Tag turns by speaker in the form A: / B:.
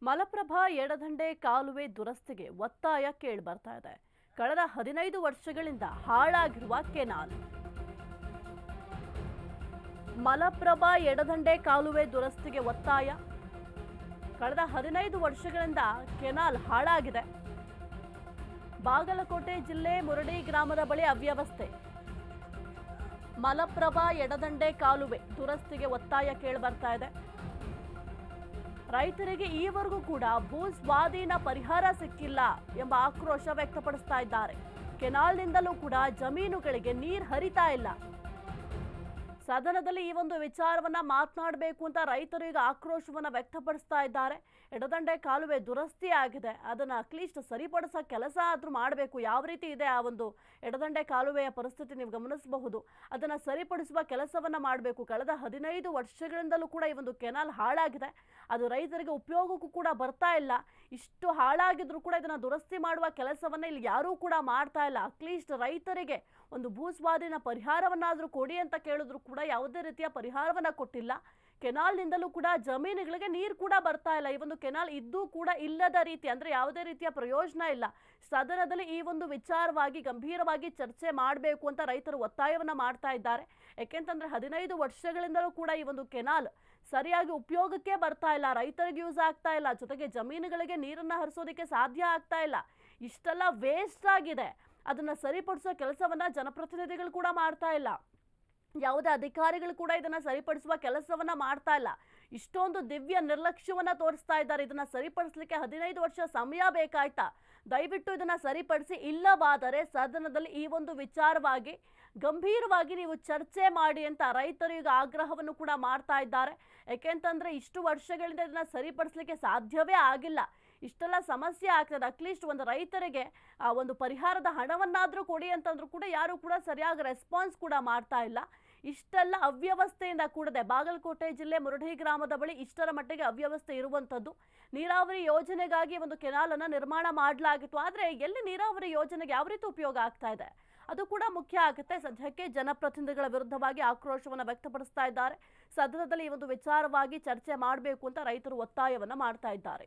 A: ಮಲಪ್ರಭಾ ಎಡದಂಡೆ ಕಾಲುವೆ ದುರಸ್ತಿಗೆ ಒತ್ತಾಯ ಕೇಳಿಬರ್ತಾ ಇದೆ. ಕಳೆದ 15 ವರ್ಷಗಳಿಂದ ಹಾಳಾಗಿರುವ ಕೆನಾಲ್. ಮಲಪ್ರಭಾ ಎಡದಂಡೆ ಕಾಲುವೆ ದುರಸ್ತಿಗೆ ಒತ್ತಾಯ. ಕಳೆದ 15 ವರ್ಷಗಳಿಂದ ಕೆನಾಲ್ ಹಾಳಾಗಿದೆ. ಬಾಗಲಕೋಟೆ ಜಿಲ್ಲೆ ಮುರಡಿ ಗ್ರಾಮದ ಬಳಿ ಅವ್ಯವಸ್ಥೆ. ಮಲಪ್ರಭಾ ಎಡದಂಡೆ ಕಾಲುವೆ ದುರಸ್ತಿಗೆ ಒತ್ತಾಯ ಕೇಳಿಬರ್ತಾ ಇದೆ. ರೈತರಿಗೆ ಈವರೆಗೂ ಕೂಡ ಭೂ ಸ್ವಾಧೀನ ಪರಿಹಾರ ಸಿಕ್ಕಿಲ್ಲ ಎಂಬ ಆಕ್ರೋಶ ವ್ಯಕ್ತಪಡಿಸ್ತಾ ಇದ್ದಾರೆ. ಕೆನಾಲ್ನಿಂದಲೂ ಕೂಡ ಜಮೀನುಗಳಿಗೆ ನೀರು ಹರಿತಾ ಇಲ್ಲ. ಸದನದಲ್ಲಿ ಈ ಒಂದು ವಿಚಾರವನ್ನ ಮಾತನಾಡಬೇಕು ಅಂತ ರೈತರು ಈಗ ಆಕ್ರೋಶವನ್ನ ವ್ಯಕ್ತಪಡಿಸ್ತಾ ಇದ್ದಾರೆ. ಎಡದಂಡೆ ಕಾಲುವೆ ದುರಸ್ತಿ ಆಗಿದೆ, ಅದನ್ನ ಅಟ್ಲೀಸ್ಟ್ ಸರಿಪಡಿಸೋ ಕೆಲಸ ಆದ್ರೂ ಮಾಡಬೇಕು. ಯಾವ ರೀತಿ ಇದೆ ಆ ಒಂದು ಎಡದಂಡೆ ಕಾಲುವೆಯ ಪರಿಸ್ಥಿತಿ ನೀವು ಗಮನಿಸಬಹುದು. ಅದನ್ನ ಸರಿಪಡಿಸುವ ಕೆಲಸವನ್ನ ಮಾಡಬೇಕು. ಕಳೆದ 15 ವರ್ಷಗಳಿಂದಲೂ ಕೂಡ ಈ ಒಂದು ಕೆನಾಲ್ ಹಾಳಾಗಿದೆ. ಅದು ರೈತರಿಗೆ ಉಪಯೋಗಕ್ಕೂ ಕೂಡ ಬರ್ತಾ ಇಲ್ಲ. ಇಷ್ಟು ಹಾಳಾಗಿದ್ರು ಕೂಡ ಇದನ್ನ ದುರಸ್ತಿ ಮಾಡುವ ಕೆಲಸವನ್ನ ಇಲ್ಲಿ ಯಾರೂ ಕೂಡ ಮಾಡ್ತಾ ಇಲ್ಲ. ಅಟ್ಲೀಸ್ಟ್ ರೈತರಿಗೆ ಒಂದು ಭೂ ಸ್ವಾಧೀನ ಪರಿಹಾರವನ್ನಾದ್ರೂ ಕೊಡಿ ಅಂತ ಕೇಳಿದ್ರು ಕೂಡ ಯಾವುದೇ ರೀತಿಯ ಪರಿಹಾರವನ್ನ ಕೊಟ್ಟಿಲ್ಲ. ಕೆನಾಲ್ನಿಂದಲೂ ಕೂಡ ಜಮೀನುಗಳಿಗೆ ನೀರು ಕೂಡ ಬರ್ತಾ ಇಲ್ಲ. ಈ ಒಂದು ಕೆನಾಲ್ ಇದ್ದೂ ಕೂಡ ಇಲ್ಲದ ರೀತಿ, ಅಂದ್ರೆ ಯಾವುದೇ ರೀತಿಯ ಪ್ರಯೋಜನ ಇಲ್ಲ. ಸದನದಲ್ಲಿ ಈ ಒಂದು ವಿಚಾರವಾಗಿ ಗಂಭೀರವಾಗಿ ಚರ್ಚೆ ಮಾಡಬೇಕು ಅಂತ ರೈತರು ಒತ್ತಾಯವನ್ನ ಮಾಡ್ತಾ ಇದ್ದಾರೆ. ಯಾಕೆಂತಂದ್ರೆ 15 ವರ್ಷಗಳಿಂದಲೂ ಕೂಡ ಈ ಒಂದು ಕೆನಾಲ್ ಸರಿಯಾಗಿ ಉಪಯೋಗಕ್ಕೆ ಬರ್ತಾ ಇಲ್ಲ, ರೈತರಿಗೆ ಯೂಸ್ ಆಗ್ತಾ ಇಲ್ಲ, ಜೊತೆಗೆ ಜಮೀನುಗಳಿಗೆ ನೀರನ್ನ ಹರಿಸೋದಕ್ಕೆ ಸಾಧ್ಯ ಆಗ್ತಾ ಇಲ್ಲ. ಇಷ್ಟೆಲ್ಲ ವೇಸ್ಟ್ ಆಗಿದೆ. ಅದನ್ನ ಸರಿಪಡಿಸೋ ಕೆಲಸವನ್ನ ಜನಪ್ರತಿನಿಧಿಗಳು ಕೂಡ ಮಾಡ್ತಾ ಇಲ್ಲ. ಯಾವುದೇ ಅಧಿಕಾರಿಗಳು ಕೂಡ ಇದನ್ನ ಸರಿಪಡಿಸುವ ಕೆಲಸವನ್ನ ಮಾಡ್ತಾ ಇಲ್ಲ. ಇಷ್ಟೊಂದು ದಿವ್ಯ ನಿರ್ಲಕ್ಷ್ಯವನ್ನ ತೋರಿಸ್ತಾ ಇದ್ದಾರೆ. ಇದನ್ನ ಸರಿಪಡಿಸಲಿಕ್ಕೆ 15 ವರ್ಷ ಸಮಯ ಬೇಕಾಯ್ತಾ? ದಯವಿಟ್ಟು ಇದನ್ನ ಸರಿಪಡಿಸಿ. ಇಲ್ಲವಾದರೆ ಸದನದಲ್ಲಿ ಈ ಒಂದು ವಿಚಾರವಾಗಿ ಗಂಭೀರವಾಗಿ ನೀವು ಚರ್ಚೆ ಮಾಡಿ ಅಂತ ರೈತರು ಈಗ ಆಗ್ರಹವನ್ನು ಕೂಡ ಮಾಡ್ತಾ ಇದ್ದಾರೆ. ಯಾಕೆಂತಂದ್ರೆ ಇಷ್ಟು ವರ್ಷಗಳಿಂದ ಇದನ್ನ ಸರಿಪಡಿಸಲಿಕ್ಕೆ ಸಾಧ್ಯವೇ ಆಗಿಲ್ಲ. ಇಷ್ಟೆಲ್ಲ ಸಮಸ್ಯೆ ಆಗ್ತದೆ. ಅಟ್ಲೀಸ್ಟ್ ಒಂದು ರೈತರಿಗೆ ಒಂದು ಪರಿಹಾರದ ಹಣವನ್ನಾದ್ರೂ ಕೊಡಿ ಅಂತಂದ್ರೂ ಕೂಡ ಯಾರು ಕೂಡ ಸರಿಯಾಗಿ ರೆಸ್ಪಾನ್ಸ್ ಕೂಡ ಮಾಡ್ತಾ ಇಲ್ಲ. ಇಷ್ಟೆಲ್ಲ ಅವ್ಯವಸ್ಥೆಯಿಂದ ಕೂಡದೆ ಬಾಗಲಕೋಟೆ ಜಿಲ್ಲೆ ಮುರಡಿ ಗ್ರಾಮದ ಬಳಿ ಇಷ್ಟರ ಮಟ್ಟಿಗೆ ಅವ್ಯವಸ್ಥೆ ಇರುವಂತದ್ದು. ನೀರಾವರಿ ಯೋಜನೆಗಾಗಿ ಒಂದು ಕೆನಾಲ್ ಅನ್ನ ನಿರ್ಮಾಣ ಮಾಡಲಾಗಿತ್ತು. ಆದ್ರೆ ಎಲ್ಲಿ ನೀರಾವರಿ ಯೋಜನೆಗೆ ಯಾವ ರೀತಿ ಉಪಯೋಗ ಆಗ್ತಾ ಇದೆ ಅದು ಕೂಡ ಮುಖ್ಯ ಆಗುತ್ತೆ. ಸದ್ಯಕ್ಕೆ ಜನಪ್ರತಿನಿಧಿಗಳ ವಿರುದ್ಧವಾಗಿ ಆಕ್ರೋಶವನ್ನ ವ್ಯಕ್ತಪಡಿಸ್ತಾ ಇದ್ದಾರೆ. ಸದನದಲ್ಲಿ ಈ ಒಂದು ವಿಚಾರವಾಗಿ ಚರ್ಚೆ ಮಾಡಬೇಕು ಅಂತ ರೈತರು ಒತ್ತಾಯವನ್ನ ಮಾಡ್ತಾ ಇದ್ದಾರೆ.